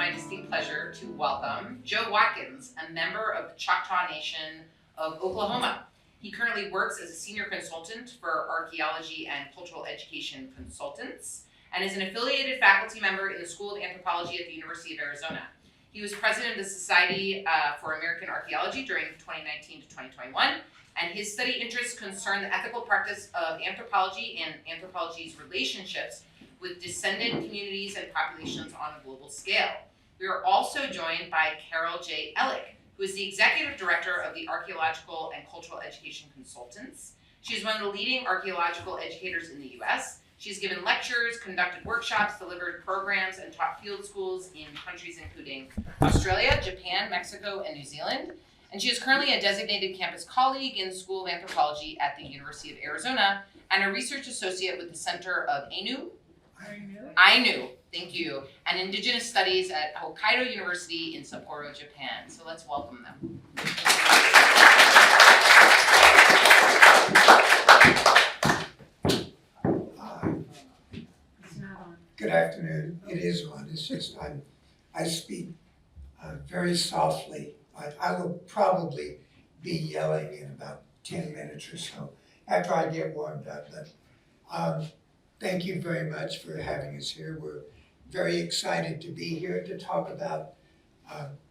my distinct pleasure to welcome Joe Watkins, a member of the Choctaw Nation of Oklahoma. He currently works as a senior consultant for archaeology and cultural education consultants, and is an affiliated faculty member in the School of Anthropology at the University of Arizona. He was president of the Society for American Archaeology during 2019 to 2021, and his study interests concern the ethical practice of anthropology and anthropology's relationships with descendant communities and populations on a global scale. We are also joined by Carol J. Ellick, who is the executive director of the Archaeological and Cultural Education Consultants. She is one of the leading archaeological educators in the US. She's given lectures, conducted workshops, delivered programs, and taught field schools in countries including Australia, Japan, Mexico, and New Zealand. And she is currently a designated campus colleague in the School of Anthropology at the University of Arizona and a research associate with the Center of Ainu, thank you, and Indigenous Studies at Hokkaido University in Sapporo, Japan. So let's welcome them. Good afternoon. It is on. It's just I speak very softly. I will probably be yelling in about 10 minutes or so after I get warmed up. But thank you very much for having us here. We're very excited to be here to talk about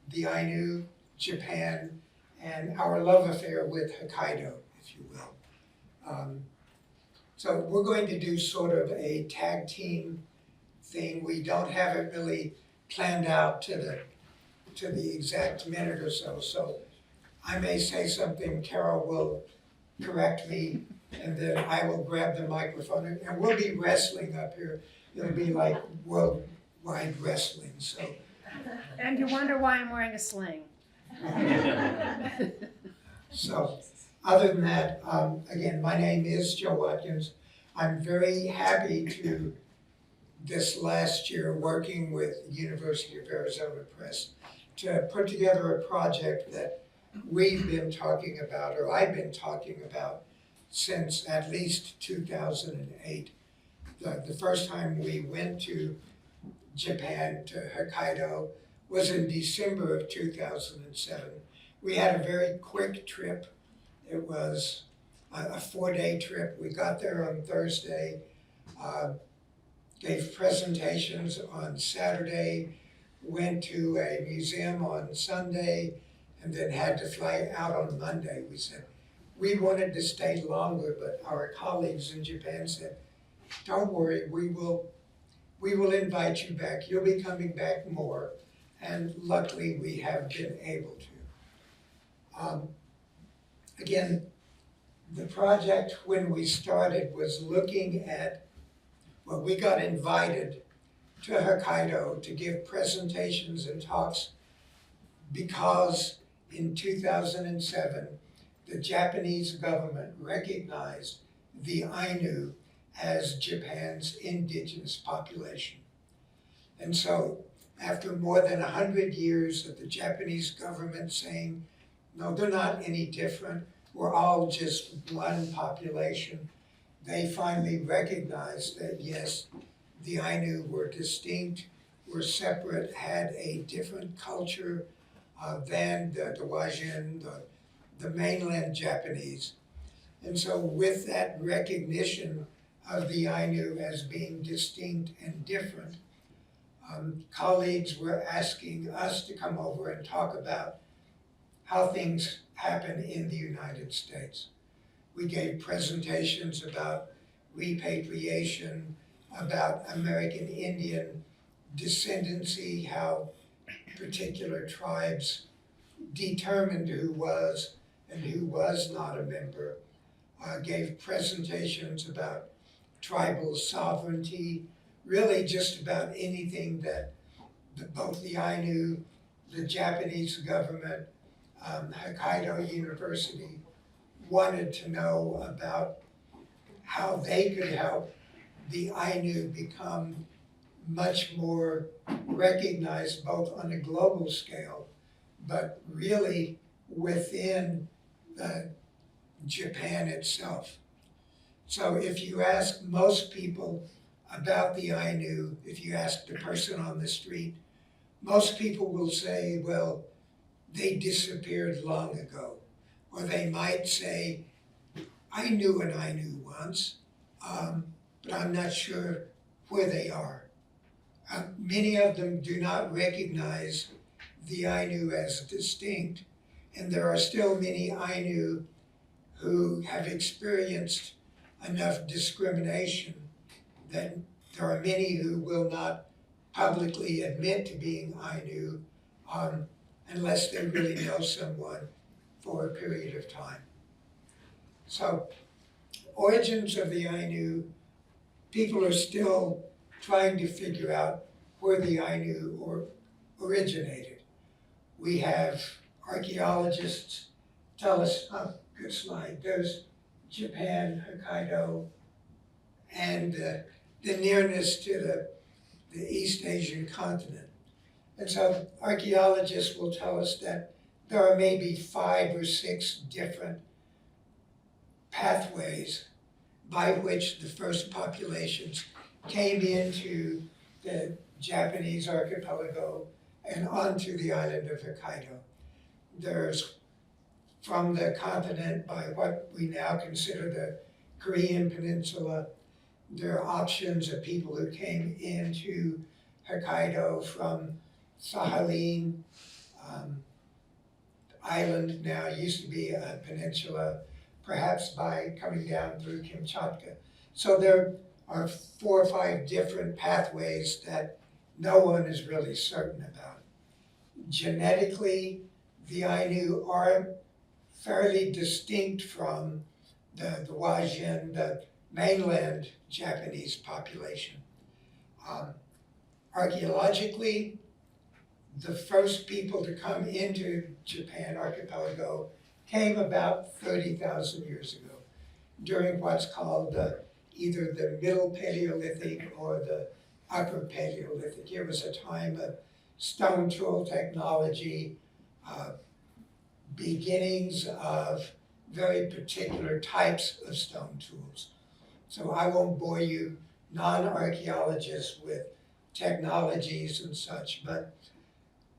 the Ainu, Japan, and our love affair with Hokkaido, if you will. So we're going to do sort of a tag team thing. We don't have it really planned out to the exact minute or so. So I may say something, Carol will correct me, and then I will grab the microphone, and we'll be wrestling up here. It'll be like worldwide wrestling. So. And you wonder why I'm wearing a sling. So, other than that, again, my name is Joe Watkins. I'm very happy to, this last year, working with the University of Arizona Press, to put together a project that we've been talking about, or I've been talking about, since at least 2008. The first time we went to Japan, to Hokkaido, was in December of 2007. We had a very quick trip. It was a 4-day trip. We got there on Thursday, gave presentations on Saturday, went to a museum on Sunday, and then had to fly out on Monday. We said, we wanted to stay longer, but our colleagues in Japan said, don't worry, we will invite you back. You'll be coming back more. And luckily, we have been able to. Again, the project, when we started, was looking at, well, we got invited to Hokkaido to give presentations and talks because in 2007, the Japanese government recognized the Ainu as Japan's indigenous population. And so after more than 100 years of the Japanese government saying, no, they're not any different, we're all just one population, they finally recognized that yes, the Ainu were distinct, were separate, had a different culture than the Wajin, the mainland Japanese. And so with that recognition of the Ainu as being distinct and different, colleagues were asking us to come over and talk about how things happen in the United States. We gave presentations about repatriation, about American Indian descendancy, how particular tribes determined who was and who was not a member, gave presentations about tribal sovereignty, really just about anything that both the Ainu, the Japanese government, Hokkaido University wanted to know about how they could help the Ainu become much more recognized both on a global scale, but really within Japan itself. So if you ask most people about the Ainu, if you ask the person on the street, most people will say, well, they disappeared long ago. Or they might say, I knew an Ainu once, but I'm not sure where they are. Many of them do not recognize the Ainu as distinct, and there are still many Ainu who have experienced enough discrimination that there are many who will not publicly admit to being Ainu unless they really know someone for a period of time. So, origins of the Ainu, people are still trying to figure out where the Ainu originated. We have archaeologists tell us, oh, good slide, there's Japan, Hokkaido, and the nearness to the East Asian continent. And so archaeologists will tell us that there are maybe 5 or 6 different pathways by which the first populations came into the Japanese archipelago and onto the island of Hokkaido. There's from the continent by what we now consider the Korean Peninsula. There are options of people who came into Hokkaido from Sakhalin island, now used to be a peninsula, perhaps by coming down through Kamchatka. So there are 4 or 5 different pathways that no one is really certain about. Genetically, the Ainu are fairly distinct from the Wajin, the mainland Japanese population. Archaeologically, the first people to come into Japan archipelago came about 30,000 years ago during what's called either the Middle Paleolithic or the Upper Paleolithic. It was a time of stone tool technology, beginnings of very particular types of stone tools. So I won't bore you non-archaeologists with technologies and such, but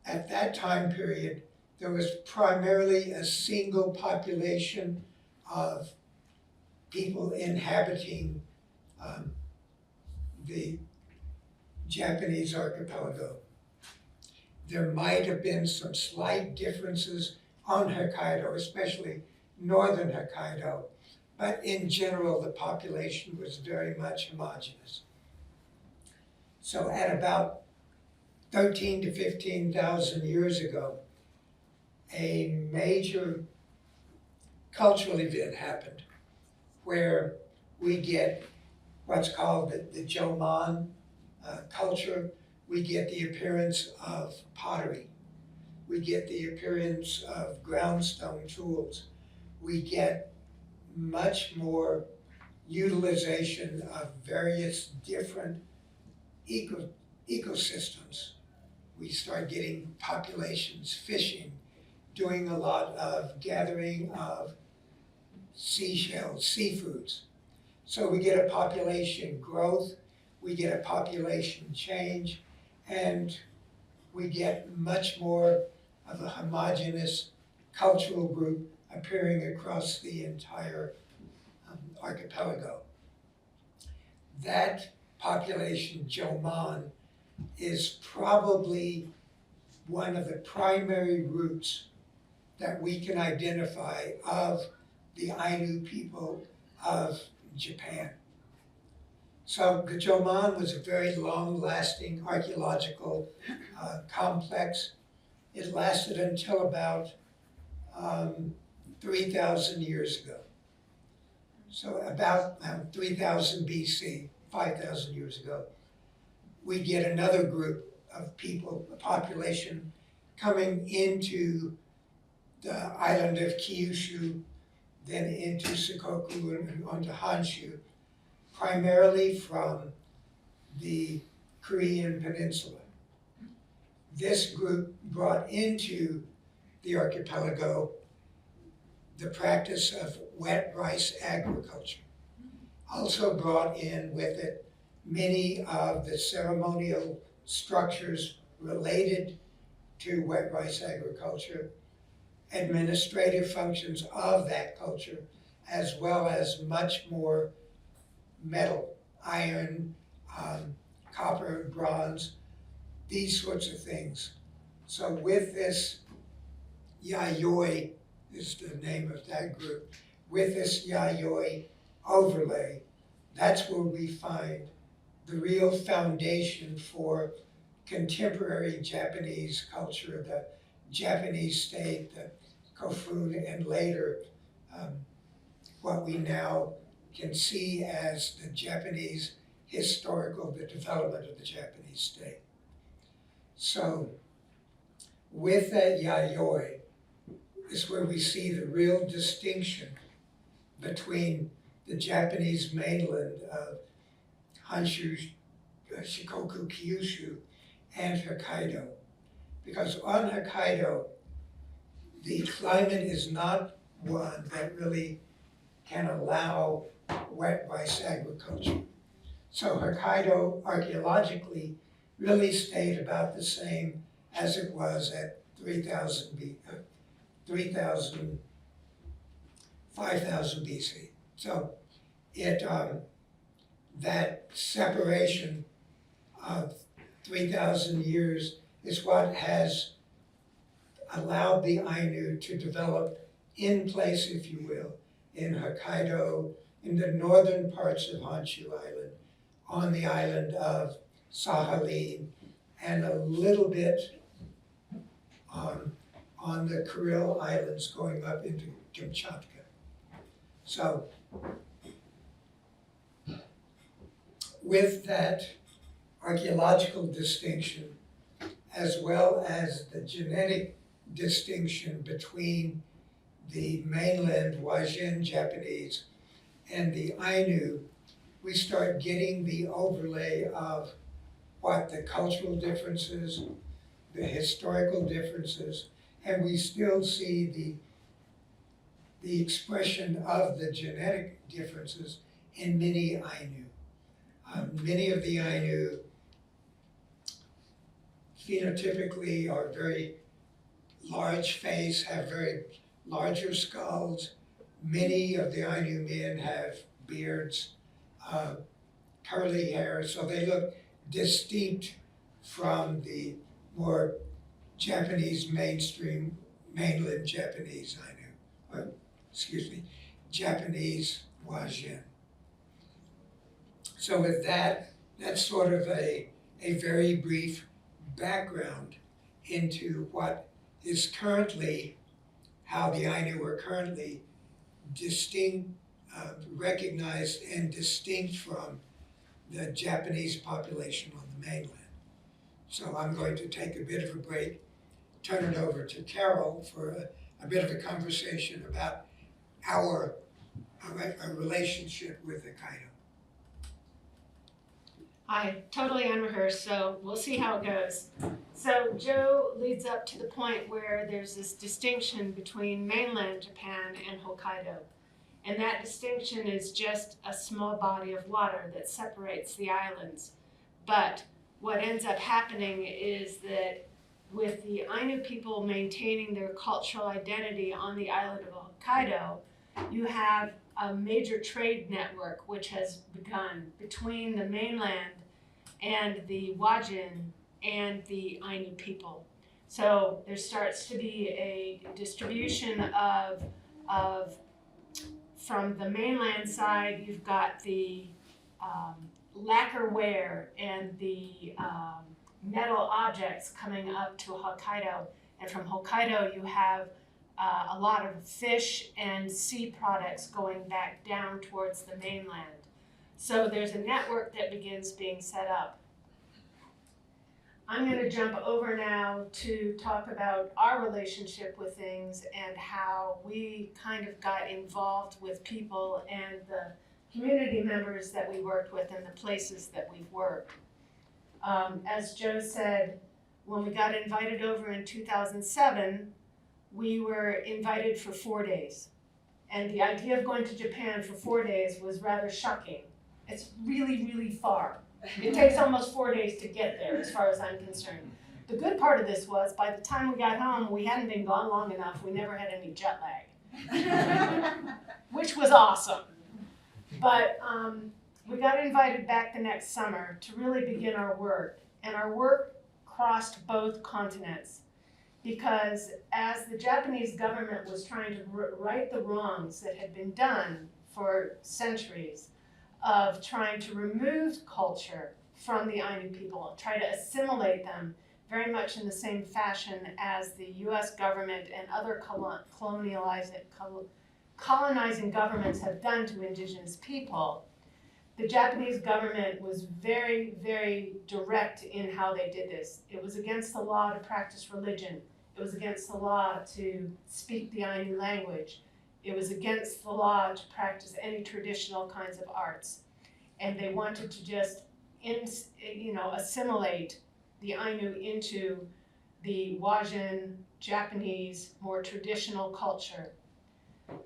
at that time period, there was primarily a single population of people inhabiting the Japanese archipelago. There might have been some slight differences on Hokkaido, especially northern Hokkaido, but in general, the population was very much homogeneous. So at about 13 to 15,000 years ago, a major cultural event happened where we get what's called the Jomon culture. We get the appearance of pottery. We get the appearance of groundstone tools. We get much more utilization of various different ecosystems. We start getting populations fishing, doing a lot of gathering of seashells, seafoods. So we get a population growth, we get a population change, and we get much more of a homogeneous cultural group appearing across the entire archipelago. That population, Jomon, is probably one of the primary roots that we can identify of the Ainu people of Japan. So the Jomon was a very long-lasting archaeological complex. It lasted until about 3,000 years ago. So about 3,000 BC, 5,000 years ago, we get another group of people, a population, coming into the island of Kyushu, then into Shikoku and onto Honshu, primarily from the Korean Peninsula. This group brought into the archipelago the practice of wet rice agriculture. Also brought in with it many of the ceremonial structures related to wet rice agriculture, administrative functions of that culture, as well as much more metal, iron, copper, bronze, these sorts of things. So with this Yayoi is the name of that group, with this Yayoi overlay, that's where we find the real foundation for contemporary Japanese culture, the Japanese state, the Kofun, and later what we now can see as the Japanese the development of the Japanese state. So with that Yayoi is where we see the real distinction between the Japanese mainland of Honshu, Shikoku, Kyushu, and Hokkaido. Because on Hokkaido, the climate is not one that really can allow wet rice agriculture. So Hokkaido archaeologically really stayed about the same as it was at 5,000 BC. So that separation of 3,000 years is what has allowed the Ainu to develop in place, if you will, in Hokkaido, in the northern parts of Honshu Island, on the island of Sakhalin, and a little bit on the Kuril Islands going up into Kamchatka. So with that archaeological distinction, as well as the genetic distinction between the mainland Wajin Japanese and the Ainu, we start getting the overlay of what the cultural differences, the historical differences, and we still see the expression of the genetic differences in many Ainu. Many of the Ainu phenotypically are very large face, have very larger skulls. Many of the Ainu men have beards, curly hair, so they look distinct from the more Japanese mainstream, mainland Japanese Ainu, Japanese Wajin. So with that, that's sort of a very brief background into what is currently, how the Ainu are currently recognized and distinct from the Japanese population on the mainland. So I'm going to take a bit of a break, turn it over to Carol for a bit of a conversation about our relationship with Hokkaido. I totally unrehearsed, so we'll see how it goes. So Joe leads up to the point where there's this distinction between mainland Japan and Hokkaido. And that distinction is just a small body of water that separates the islands. But what ends up happening is that with the Ainu people maintaining their cultural identity on the island of Hokkaido, you have a major trade network which has begun between the mainland and the Wajin and the Ainu people. So there starts to be a distribution of from the mainland side, you've got the lacquerware and the metal objects coming up to Hokkaido. And from Hokkaido, you have a lot of fish and sea products going back down towards the mainland. So there's a network that begins being set up. I'm going to jump over now to talk about our relationship with things and how we kind of got involved with people and the community members that we worked with and the places that we've worked. As Joe said, when we got invited over in 2007, we were invited for 4 days. And the idea of going to Japan for 4 days was rather shocking. It's really, really far. It takes almost 4 days to get there, as far as I'm concerned. The good part of this was, by the time we got home, we hadn't been gone long enough, we never had any jet lag, which was awesome. But we got invited back the next summer to really begin our work, and our work crossed both continents, because as the Japanese government was trying to right the wrongs that had been done for centuries of trying to remove culture from the Ainu people, try to assimilate them very much in the same fashion as the US government and other colonizing governments have done to indigenous people, the Japanese government was very, very direct in how they did this. It was against the law to practice religion. It was against the law to speak the Ainu language. It was against the law to practice any traditional kinds of arts. And they wanted to just assimilate the Ainu into the Wajin, Japanese, more traditional culture.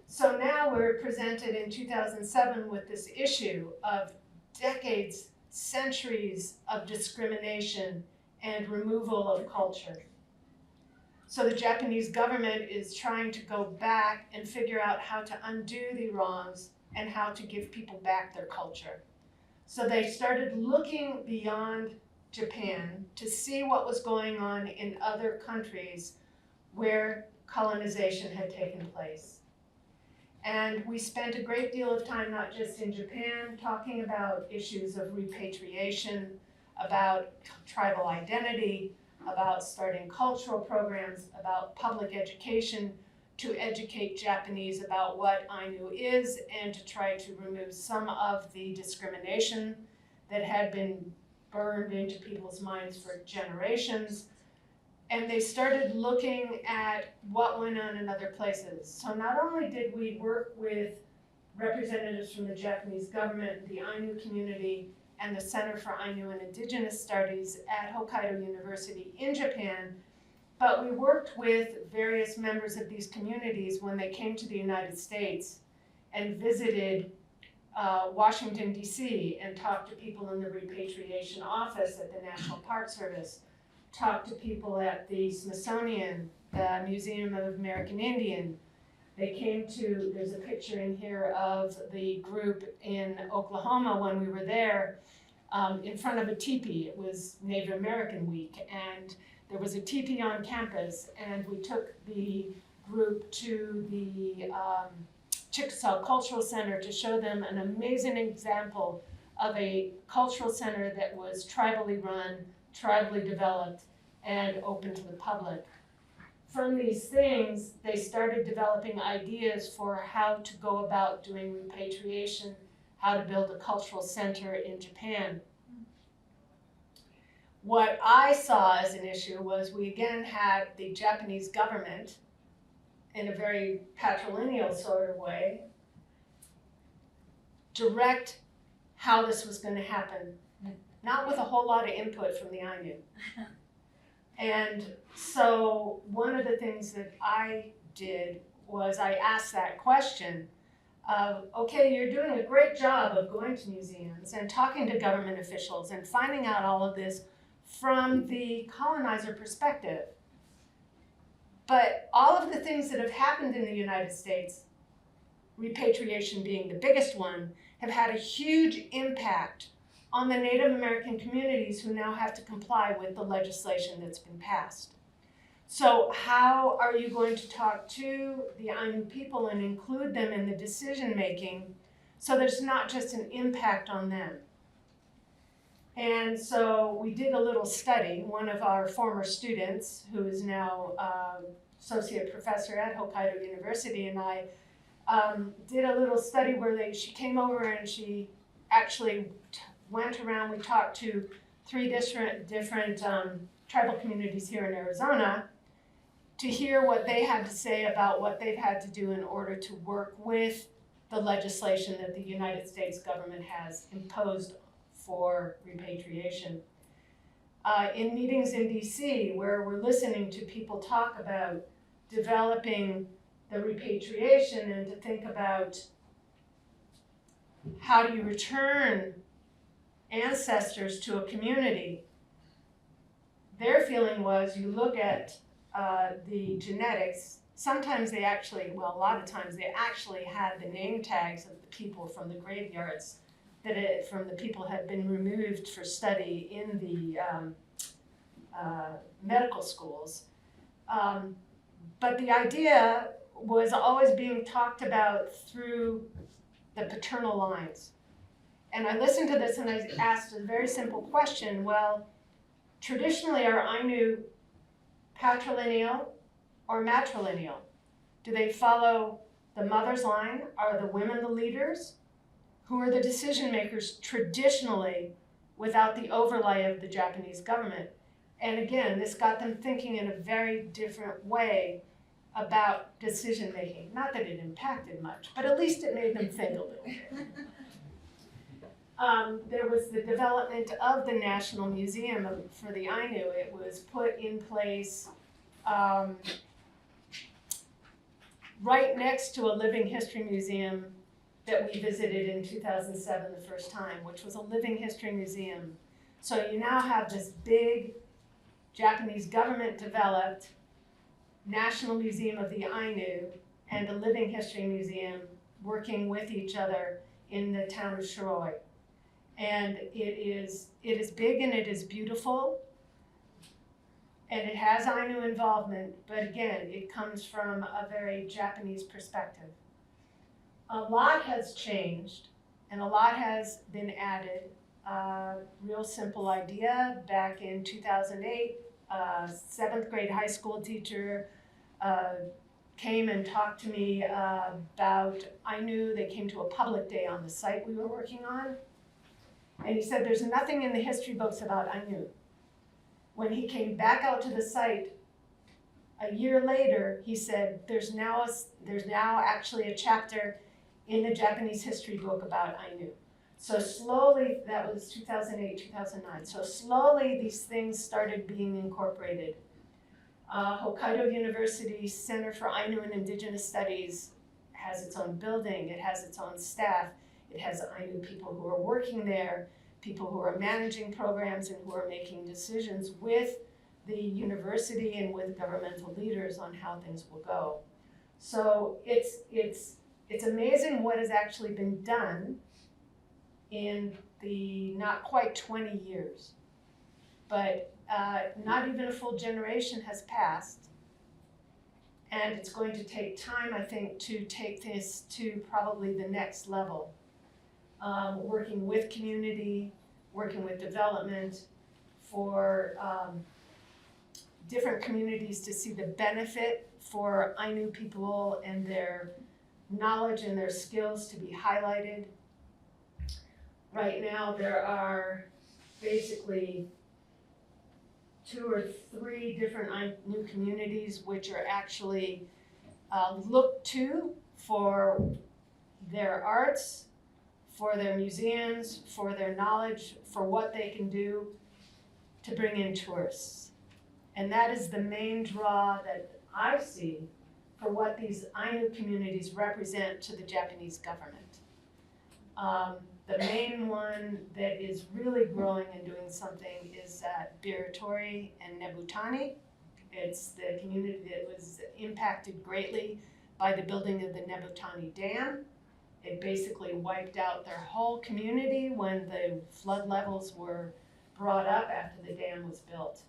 So now we're presented in 2007 with this issue of decades, centuries of discrimination and removal of culture. So the Japanese government is trying to go back and figure out how to undo the wrongs and how to give people back their culture. So they started looking beyond Japan to see what was going on in other countries where colonization had taken place. And we spent a great deal of time, not just in Japan, talking about issues of repatriation, about tribal identity, about starting cultural programs, about public education, to educate Japanese about what Ainu is and to try to remove some of the discrimination that had been burned into people's minds for generations. And they started looking at what went on in other places. So not only did we work with representatives from the Japanese government, the Ainu community, and the Center for Ainu and Indigenous Studies at Hokkaido University in Japan, but we worked with various members of these communities when they came to the United States and visited Washington, D.C., and talked to people in the repatriation office at the National Park Service, talked to people at the Smithsonian, the Museum of American Indian. They came to, there's a picture in here of the group in Oklahoma when we were there, in front of a teepee. It was Native American Week, and there was a teepee on campus, and we took the group to the Chickasaw Cultural Center to show them an amazing example of a cultural center that was tribally run, tribally developed, and open to the public. From these things, they started developing ideas for how to go about doing repatriation, how to build a cultural center in Japan. What I saw as an issue was we again had the Japanese government, in a very patrilineal sort of way, direct how this was going to happen, not with a whole lot of input from the Ainu. And so one of the things that I did was I asked that question of, okay, you're doing a great job of going to museums and talking to government officials and finding out all of this from the colonizer perspective. But all of the things that have happened in the United States, repatriation being the biggest one, have had a huge impact on the Native American communities who now have to comply with the legislation that's been passed. So how are you going to talk to the Ainu people and include them in the decision making so there's not just an impact on them? And so we did a little study. One of our former students, who is now associate professor at Hokkaido University, and I did a little study where she came over and she actually went around. We talked to 3 different tribal communities here in Arizona to hear what they had to say about what they've had to do in order to work with the legislation that the United States government has imposed for repatriation. In meetings in DC, where we're listening to people talk about developing the repatriation and to think about how do you return ancestors to a community, their feeling was, you look at the genetics, sometimes they actually, well, a lot of times they actually had the name tags of the people from the graveyards from the people had been removed for study in the medical schools. But the idea was always being talked about through the paternal lines. And I listened to this and I asked a very simple question. Well, traditionally, are Ainu patrilineal or matrilineal? Do they follow the mother's line? Are the women the leaders? Who are the decision makers traditionally without the overlay of the Japanese government? And again, this got them thinking in a very different way about decision making. Not that it impacted much, but at least it made them think a little bit. There was the development of the National Museum for the Ainu. It was put in place right next to a living history museum that we visited in 2007 the first time, which was a living history museum. So you now have this big Japanese government developed National Museum of the Ainu and a living history museum working with each other in the town of Shiroi. And it is big and it is beautiful, and it has Ainu involvement, but again, it comes from a very Japanese perspective. A lot has changed and a lot has been added. Real simple idea, back in 2008, a 7th grade high school teacher came and talked to me about Ainu. They came to a public day on the site we were working on. And he said, there's nothing in the history books about Ainu. When he came back out to the site a year later, he said, there's now actually a chapter in the Japanese history book about Ainu. So slowly, that was 2008, 2009. So slowly these things started being incorporated. Hokkaido University Center for Ainu and Indigenous Studies has its own building, it has its own staff, it has Ainu people who are working there, people who are managing programs and who are making decisions with the university and with governmental leaders on how things will go. So it's amazing what has actually been done in the not quite 20 years. But not even a full generation has passed. And it's going to take time, I think, to take this to probably the next level. Working with community, working with development for different communities to see the benefit for Ainu people and their knowledge and their skills to be highlighted. Right now there are basically 2 or 3 different Ainu communities which are actually looked to for their arts, for their museums, for their knowledge, for what they can do to bring in tourists. And that is the main draw that I see for what these Ainu communities represent to the Japanese government. The main one that is really growing and doing something is Biratori and Nebutani. It's the community that was impacted greatly by the building of the Nebutani Dam. It basically wiped out their whole community when the flood levels were brought up after the dam was built.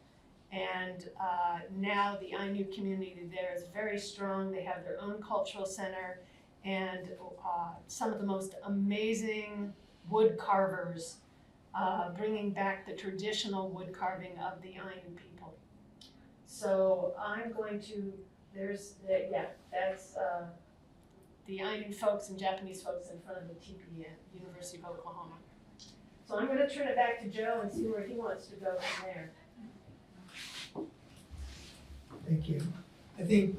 And now the Ainu community there is very strong. They have their own cultural center and some of the most amazing wood carvers bringing back the traditional wood carving of the Ainu people. So I'm going to, that's the Ainu folks and Japanese folks in front of the TPN, University of Oklahoma. So I'm going to turn it back to Joe and see where he wants to go from there. Thank you. I think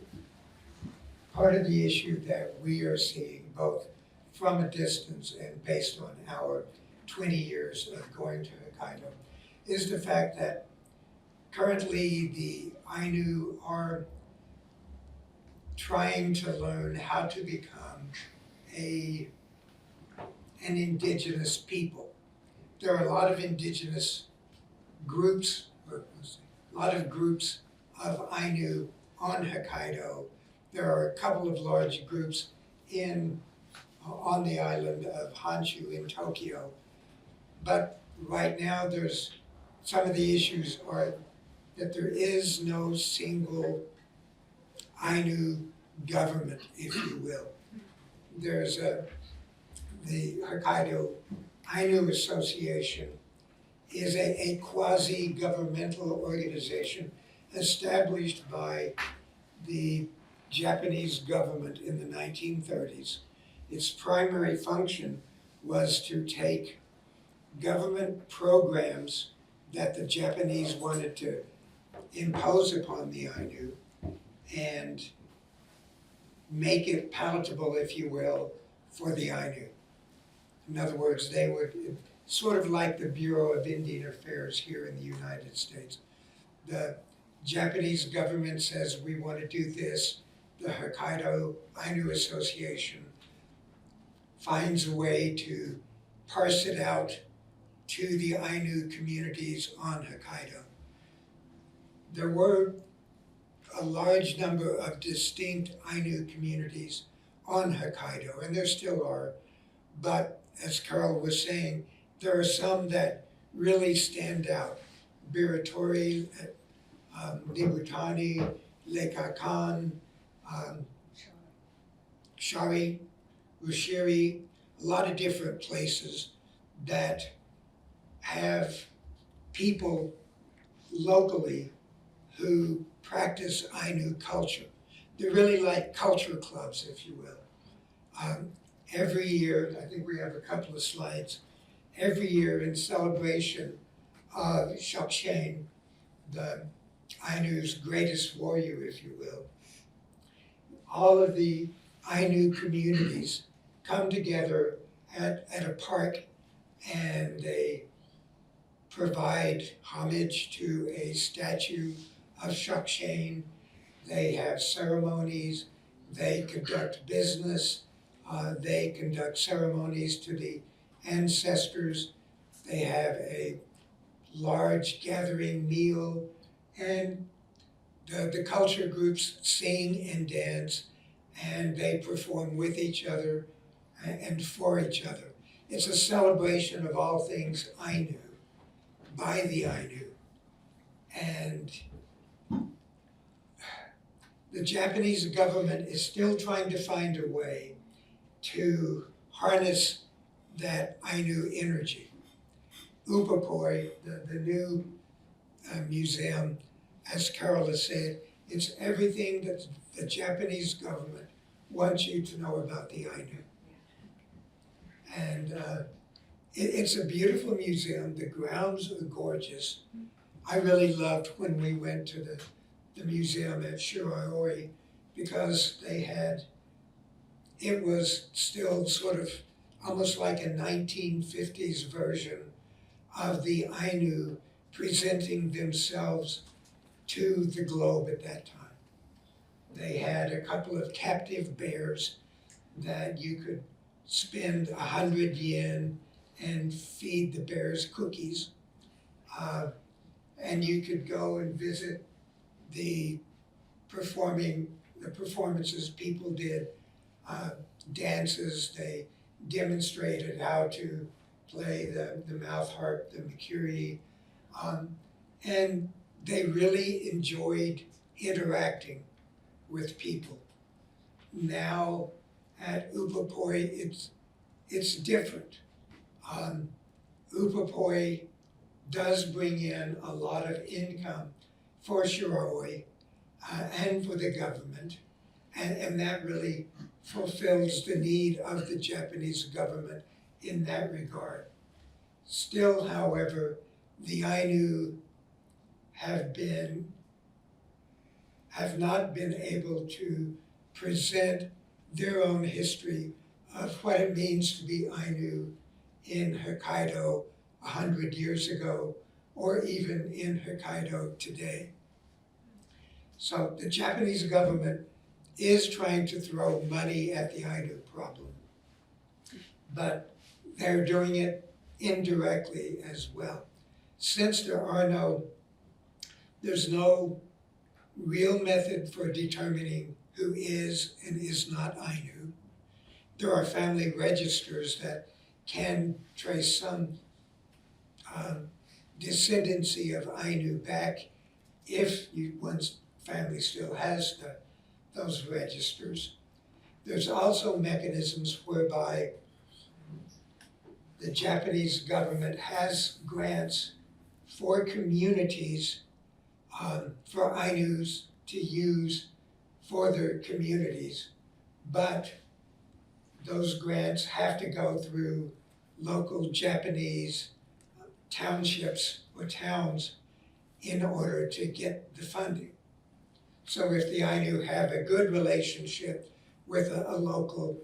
part of the issue that we are seeing, both from a distance and based on our 20 years of going to Hokkaido, is the fact that currently the Ainu are trying to learn how to become an indigenous people. There are a lot of indigenous groups, a lot of groups of Ainu on Hokkaido. There are a couple of large groups on the island of Honshu in Tokyo. But right now, some of the issues are that there is no single Ainu government, if you will. There's the Hokkaido Ainu Association is a quasi-governmental organization established by the Japanese government in the 1930s. Its primary function was to take government programs that the Japanese wanted to impose upon the Ainu and make it palatable, if you will, for the Ainu. In other words, they would, sort of like the Bureau of Indian Affairs here in the United States. The Japanese government says, we want to do this. The Hokkaido Ainu Association finds a way to parse it out to the Ainu communities on Hokkaido. There were a large number of distinct Ainu communities on Hokkaido, and there still are, but as Carol was saying, there are some that really stand out. Biratori, Nibutani, Lekakan, Shari, Ushiri, a lot of different places that have people locally who practice Ainu culture. They're really like culture clubs, if you will. Every year, I think we have a couple of slides, every year in celebration of Shokshane, the Ainu's greatest warrior, if you will, all of the Ainu communities come together at a park and they provide homage to a statue of Shokshane. They have ceremonies, they conduct business, they conduct ceremonies to the ancestors, they have a large gathering meal, and the culture groups sing and dance, and they perform with each other and for each other. It's a celebration of all things Ainu, by the Ainu. And the Japanese government is still trying to find a way to harness that Ainu energy. Upapoi, the new museum, as Carol has said, it's everything that the Japanese government wants you to know about the Ainu. And it's a beautiful museum. The grounds are gorgeous. I really loved when we went to the museum at Shiraoi because it was still sort of almost like a 1950s version of the Ainu presenting themselves to the globe at that time. They had a couple of captive bears that you could spend 100 yen and feed the bears cookies. And you could go and visit the performances people did, dances. They demonstrated how to play the mouth harp, the makuri, and they really enjoyed interacting with people. Now at Upapoi, it's different. Upapoi does bring in a lot of income for Shiraoi and for the government, and that really fulfills the need of the Japanese government in that regard. Still, however, the Ainu have not been able to present their own history of what it means to be Ainu in Hokkaido 100 years ago, or even in Hokkaido today. So the Japanese government is trying to throw money at the Ainu problem, but they're doing it indirectly as well. Since there are no There's no real method for determining who is and is not Ainu. There are family registers that can trace some descendancy of Ainu back if one's family still has those registers. There's also mechanisms whereby the Japanese government has grants for communities for Ainus to use for their communities, but those grants have to go through local Japanese townships or towns in order to get the funding. So if the Ainu have a good relationship with a local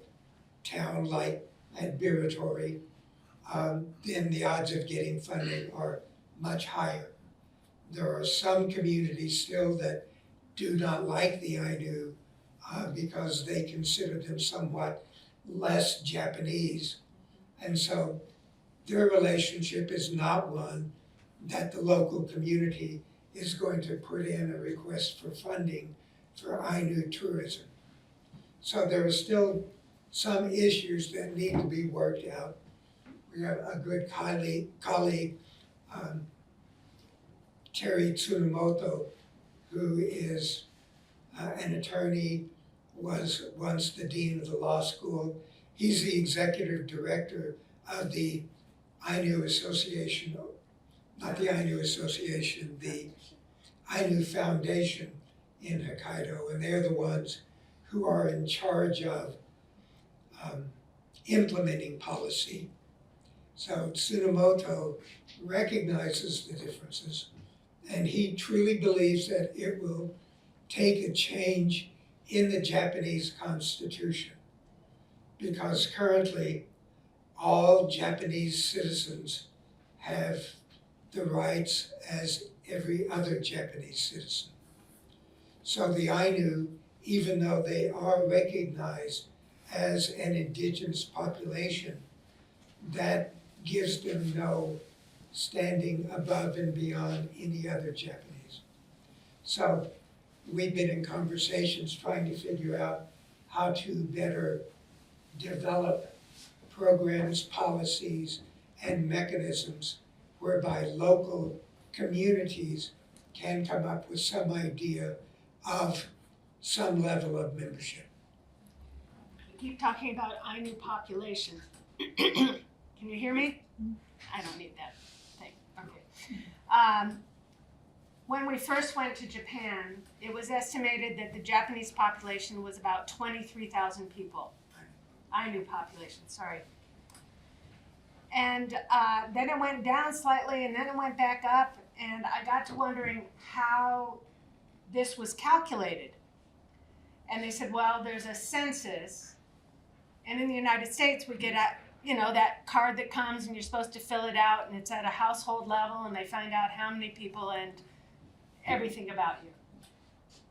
town like at Biratori, then the odds of getting funding are much higher. There are some communities still that do not like the Ainu because they consider them somewhat less Japanese. And so their relationship is not one that the local community is going to put in a request for funding for Ainu tourism. So there are still some issues that need to be worked out. We have a good colleague Terry Tsunamoto, who is an attorney, was once the dean of the law school. He's the executive director of the Ainu Association, not the Ainu Association, the Ainu Foundation in Hokkaido, and they're the ones who are in charge of implementing policy. So Tsunamoto recognizes the differences, and he truly believes that it will take a change in the Japanese Constitution, because currently all Japanese citizens have the rights as every other Japanese citizen. So the Ainu, even though they are recognized as an indigenous population, that gives them no standing above and beyond any other Japanese. So we've been in conversations trying to figure out how to better develop programs, policies, and mechanisms whereby local communities can come up with some idea of some level of membership. You keep talking about Ainu population. Can you hear me? I don't need that thing. Okay. When we first went to Japan, it was estimated that the Japanese population was about 23,000 people. Ainu population, sorry. And then it went down slightly, and then it went back up, and I got to wondering how this was calculated. And they said, well, there's a census, and in the United States we get that card that comes and you're supposed to fill it out, and it's at a household level, and they find out how many people and everything about you.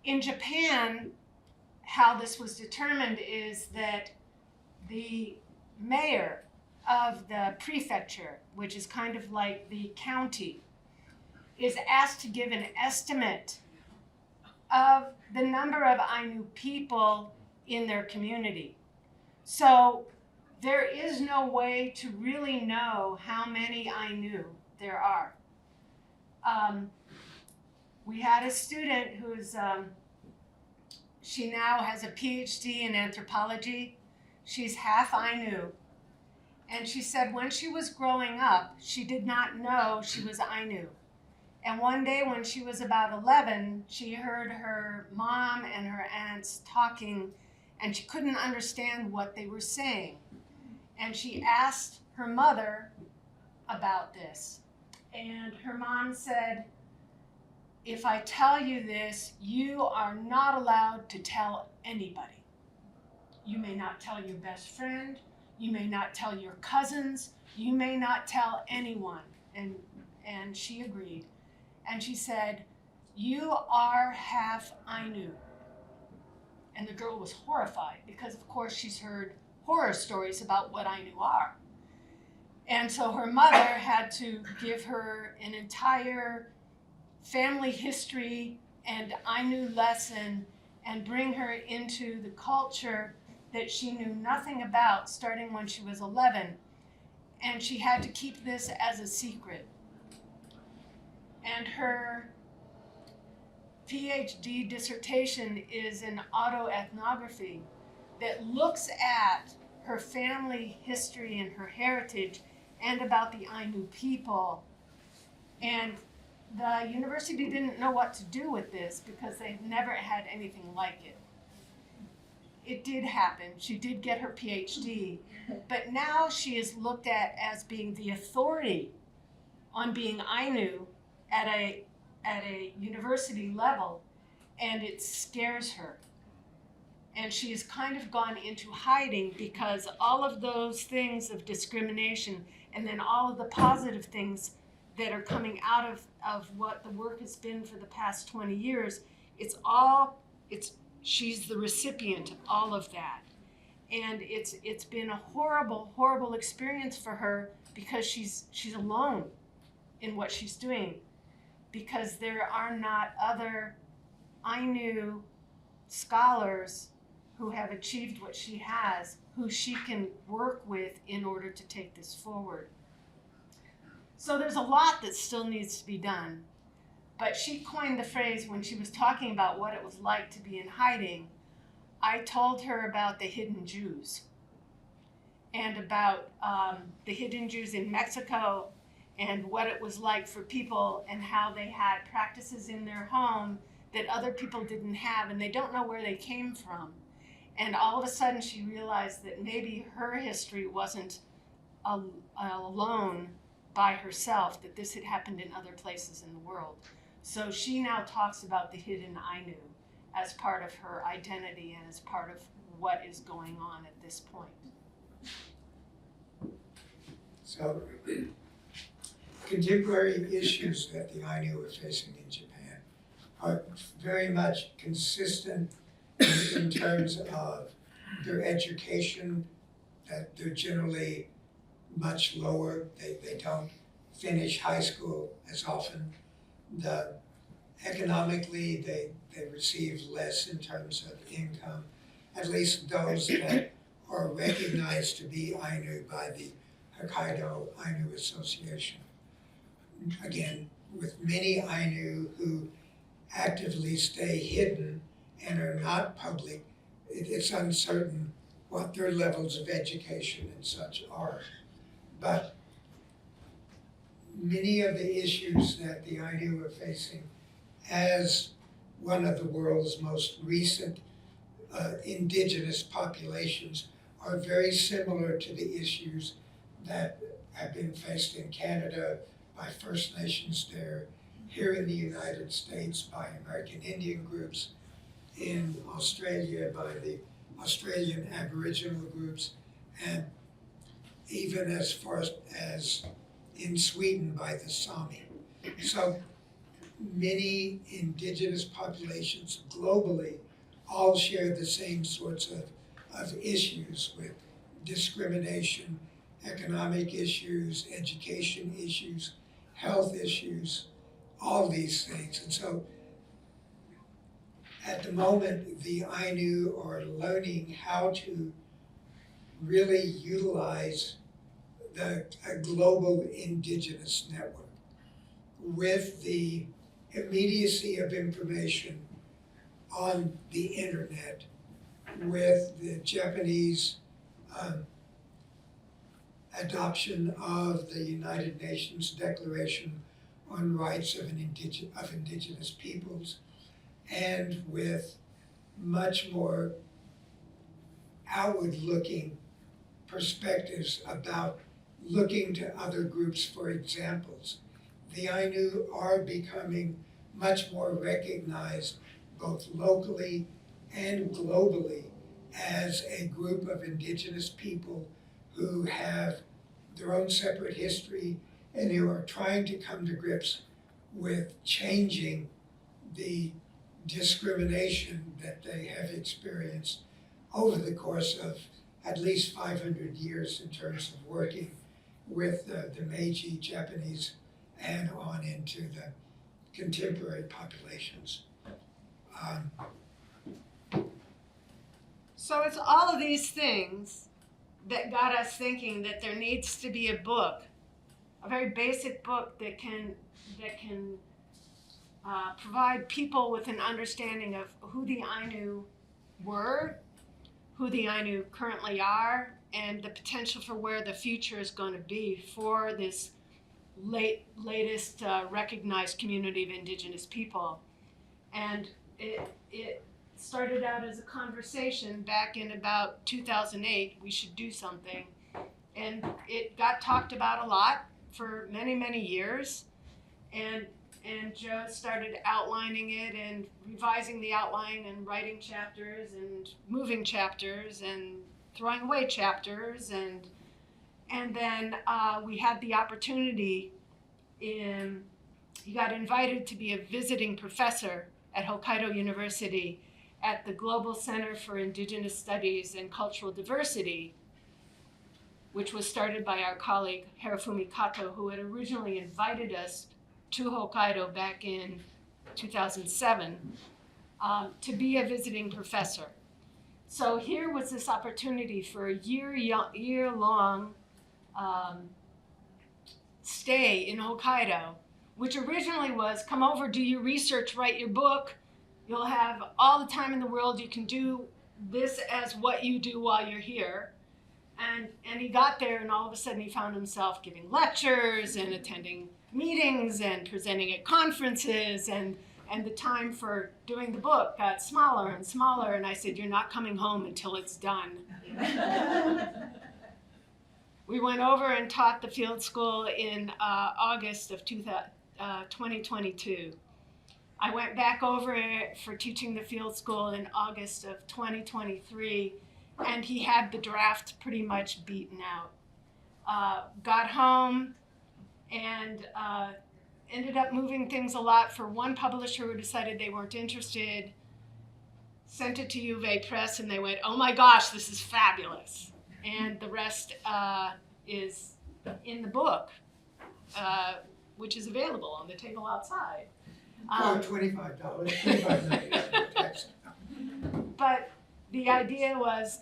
In Japan, how this was determined is that the mayor of the prefecture, which is kind of like the county, is asked to give an estimate of the number of Ainu people in their community. So there is no way to really know how many Ainu there are. We had a student who's, she now has a PhD in anthropology. She's half Ainu. And she said when she was growing up, she did not know she was Ainu. And one day when she was about 11, she heard her mom and her aunts talking, and she couldn't understand what they were saying. And she asked her mother about this. And her mom said, if I tell you this, you are not allowed to tell anybody. You may not tell your best friend. You may not tell your cousins. You may not tell anyone. And she agreed. And she said, you are half Ainu. And the girl was horrified because, of course, she's heard horror stories about what Ainu are. And so her mother had to give her an entire family history and Ainu lesson and bring her into the culture that she knew nothing about starting when she was 11. And she had to keep this as a secret. And her PhD dissertation is in autoethnography that looks at her family history and her heritage and about the Ainu people. And the university didn't know what to do with this because they've never had anything like it. It did happen. She did get her PhD, but now she is looked at as being the authority on being Ainu at a university level, and it scares her. And she has kind of gone into hiding because all of those things of discrimination and then all of the positive things that are coming out of what the work has been for the past 20 years, she's the recipient of all of that. And it's been a horrible, horrible experience for her because she's alone in what she's doing, because there are not other Ainu scholars who have achieved what she has, who she can work with in order to take this forward. So there's a lot that still needs to be done. But she coined the phrase when she was talking about what it was like to be in hiding. I told her about the hidden Jews and about the hidden Jews in Mexico and what it was like for people and how they had practices in their home that other people didn't have, and they don't know where they came from. And all of a sudden she realized that maybe her history wasn't alone by herself, that this had happened in other places in the world. So she now talks about the hidden Ainu as part of her identity and as part of what is going on at this point. So, contemporary issues that the Ainu are facing in Japan are very much consistent in terms of their education, that they're generally much lower. They don't finish high school as often. Economically, they receive less in terms of income, at least those that are recognized to be Ainu by the Hokkaido Ainu Association. Again, with many Ainu who actively stay hidden and are not public, it's uncertain what their levels of education and such are. But many of the issues that the Ainu are facing as one of the world's most recent indigenous populations are very similar to the issues that have been faced in Canada by First Nations there, here in the United States by American Indian groups, in Australia by the Australian Aboriginal groups, and even as far as in Sweden by the Sami. So many indigenous populations globally all share the same sorts of issues with discrimination, economic issues, education issues, health issues, all these things. And so at the moment, the Ainu are learning how to really utilize a global indigenous network with the immediacy of information on the internet, with the Japanese adoption of the United Nations Declaration on Rights of Indigenous Peoples, and with much more outward-looking perspectives about looking to other groups for examples. The Ainu are becoming much more recognized both locally and globally as a group of indigenous people who have their own separate history and who are trying to come to grips with changing the discrimination that they have experienced over the course of at least 500 years in terms of working with the Meiji Japanese and on into the contemporary populations. So it's all of these things that got us thinking that there needs to be a book, a very basic book that can provide people with an understanding of who the Ainu were, who the Ainu currently are, and the potential for where the future is going to be for this latest recognized community of Indigenous people. And it started out as a conversation back in about 2008, we should do something. And it got talked about a lot for many, many years. And Joe started outlining it and revising the outline and writing chapters and moving chapters and throwing away chapters. And then we had the opportunity he got invited to be a visiting professor at Hokkaido University at the Global Center for Indigenous Studies and Cultural Diversity, which was started by our colleague Harifumi Kato, who had originally invited us to Hokkaido back in 2007 to be a visiting professor. So here was this opportunity for a year-long stay in Hokkaido, which originally was come over, do your research, write your book. You'll have all the time in the world. You can do this as what you do while you're here. And he got there, and all of a sudden he found himself giving lectures and attending meetings and presenting at conferences, and the time for doing the book got smaller and smaller. And I said, you're not coming home until it's done. We went over and taught the field school in August of 2022. I went back over for teaching the field school in August of 2023, and he had the draft pretty much beaten out. Got home and ended up moving things a lot for one publisher who decided they weren't interested, sent it to UVA Press, and they went, oh my gosh, this is fabulous. And the rest is in the book, which is available on the table outside. $25, $25 text. But the idea was,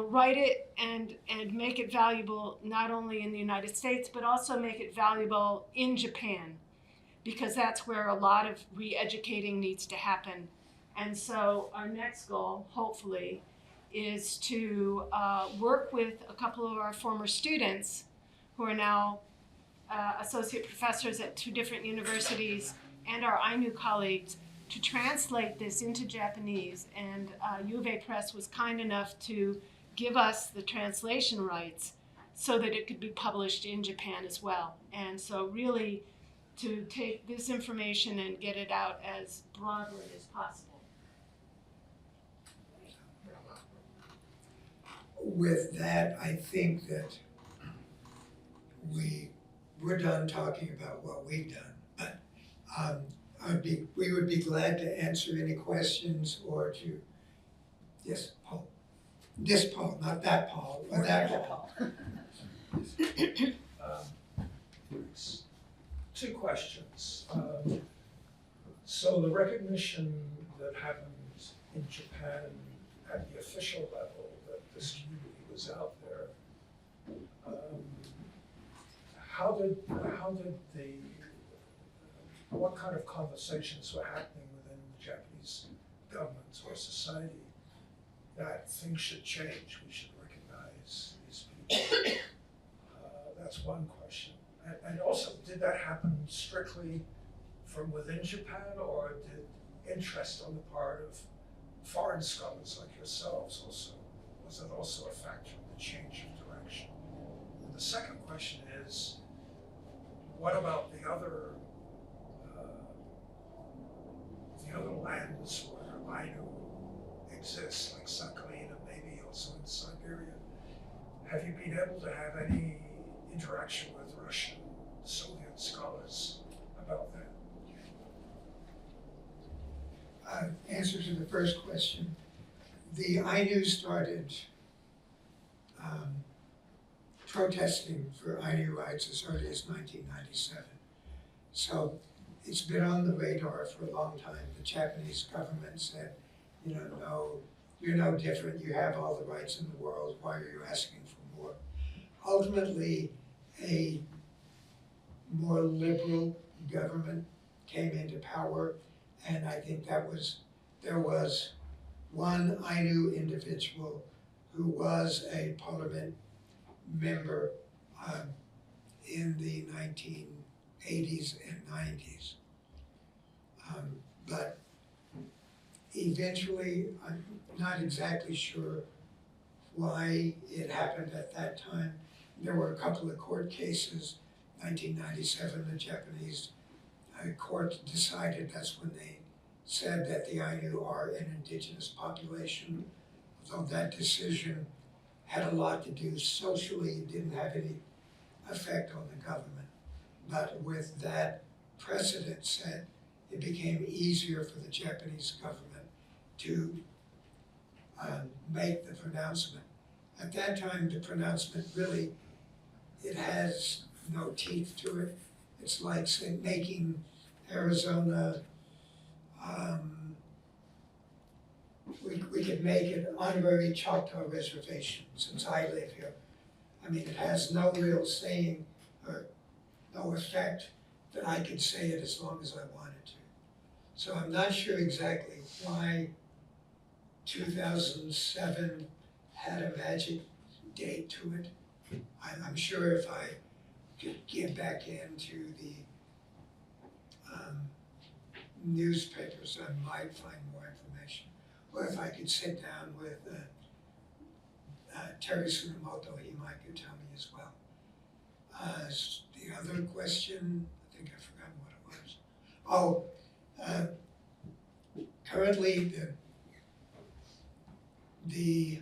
write it and make it valuable not only in the United States, but also make it valuable in Japan, because that's where a lot of re-educating needs to happen. And so our next goal, hopefully, is to work with a couple of our former students who are now associate professors at 2 different universities, and our Ainu colleagues, to translate this into Japanese. And UVA Press was kind enough to give us the translation rights so that it could be published in Japan as well. And so really to take this information and get it out as broadly as possible. With that, I think that we're done talking about what we've done. But we would be glad to answer any questions or to, yes, Paul. This Paul, not that Paul, or that Paul. Two questions. So the recognition that happened in Japan at the official level that this community was out there, what kind of conversations were happening within the Japanese government or society that things should change, we should recognize these people? That's one question. And also, did that happen strictly from within Japan, or did interest on the part of foreign scholars like yourselves was that also a factor in the change of direction? And the second question is, what about the other lands where Ainu exists, like Sakhalin and maybe also in Siberia? Have you been able to have any interaction with Russian, Soviet scholars about that? Answer to the first question. The Ainu started protesting for Ainu rights as early as 1997. So it's been on the radar for a long time. The Japanese government said, no, you're no different. You have all the rights in the world. Why are you asking for more? Ultimately, a more liberal government came into power, and I think there was one Ainu individual who was a parliament member in the 1980s and 90s. But eventually, I'm not exactly sure why it happened at that time. There were a couple of court cases. 1997, the Japanese court decided, that's when they said that the Ainu are an indigenous population. Although that decision had a lot to do socially, it didn't have any effect on the government. But with that precedent set, it became easier for the Japanese government to make the pronouncement. At that time, the pronouncement really, it has no teeth to it. It's like making Arizona, we could make it honorary Choctaw reservation since I live here. I mean, it has no real saying or no effect that I could say it as long as I wanted to. So I'm not sure exactly why 2007 had a magic date to it. I'm sure if I could get back into the newspapers, I might find more information. Or if I could sit down with Terry Tumamoc, he might could tell me as well. The other question, I think I forgot what it was. Currently the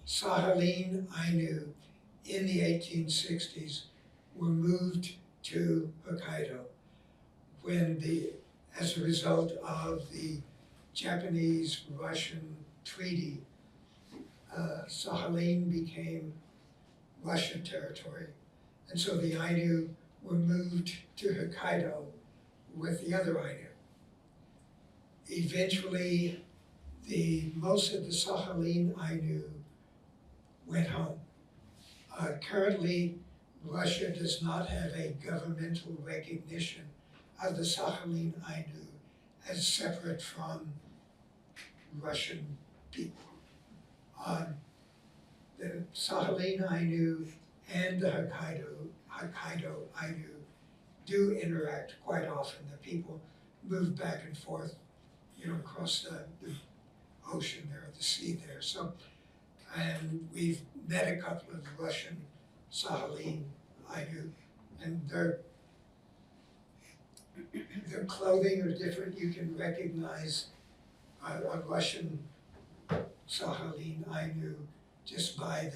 Sahaline Ainu in the 1860s were moved to Hokkaido as a result of the Japanese-Russian treaty. Sahaline became Russian territory, and so the Ainu were moved to Hokkaido with the other Ainu. Eventually, most of the Sahaline Ainu went home. Currently, Russia does not have a governmental recognition of the Sahaline Ainu as separate from Russian people. The Sahaline Ainu and the Hokkaido Ainu do interact quite often. The people move back and forth, across the ocean there, the sea there. So, and we've met a couple of Russian Sahaline Ainu, and their clothing are different. You can recognize a Russian Sahaline Ainu just by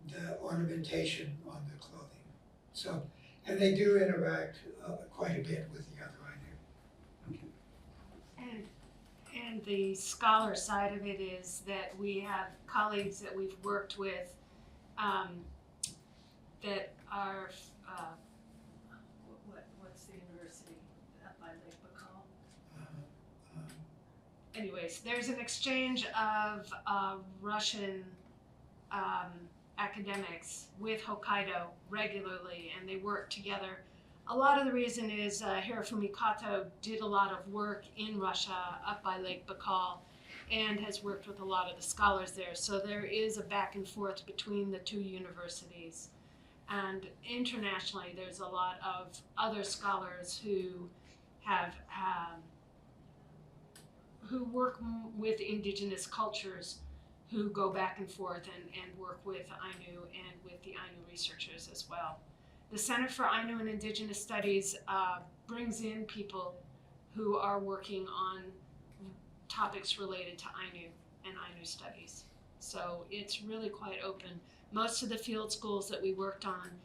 the ornamentation on the clothing. So, and they do interact quite a bit with the other Ainu. And the scholar side of it is that we have colleagues that we've worked with that are, what's the university up by Lake Baikal? Anyways, there's an exchange of Russian academics with Hokkaido regularly, and they work together. A lot of the reason is Hirofumi Kato did a lot of work in Russia up by Lake Baikal and has worked with a lot of the scholars there. So there is a back and forth between the two universities. And internationally, there's a lot of other scholars who have who work with indigenous cultures, who go back and forth and work with Ainu and with the Ainu researchers as well. The Center for Ainu and Indigenous Studies brings in people who are working on topics related to Ainu and Ainu studies. So it's really quite open. Most of the field schools that we worked on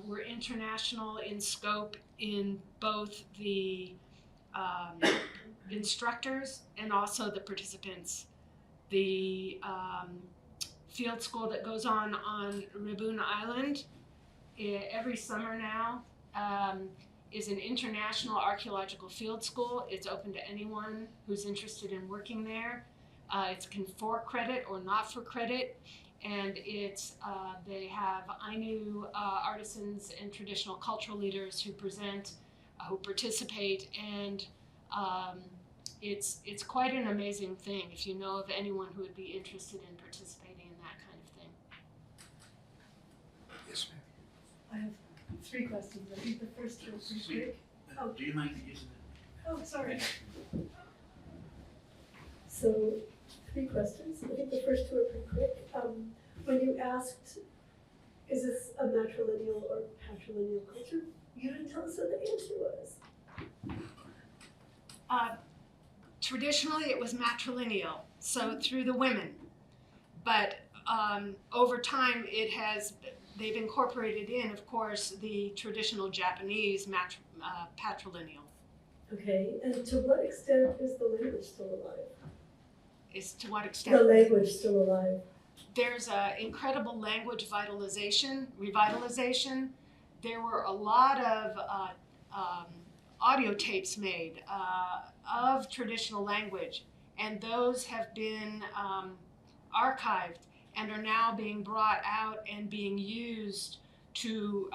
were international in scope in both the instructors and also the participants. The field school that goes on Riboon Island every summer now is an international archaeological field school. It's open to anyone who's interested in working there. It's for credit or not for credit, and they have Ainu artisans and traditional cultural leaders who present, who participate, and it's quite an amazing thing if you know of anyone who would be interested in participating in that kind of thing. Yes, ma'am. I have 3 questions. I think the first two are pretty quick. Oh. Do you mind using it? Oh, sorry. So, 3 questions. I think the first 2 are pretty quick. When you asked, is this a matrilineal or patrilineal culture, you didn't tell us what the answer was. Traditionally, it was matrilineal, so through the women. But over time, they've incorporated in, of course, the traditional Japanese patrilineal. Okay, and to what extent is the language still alive? Is to what extent? The language still alive. There's incredible language revitalization. There were a lot of audio tapes made of traditional language, and those have been archived and are now being brought out and being used to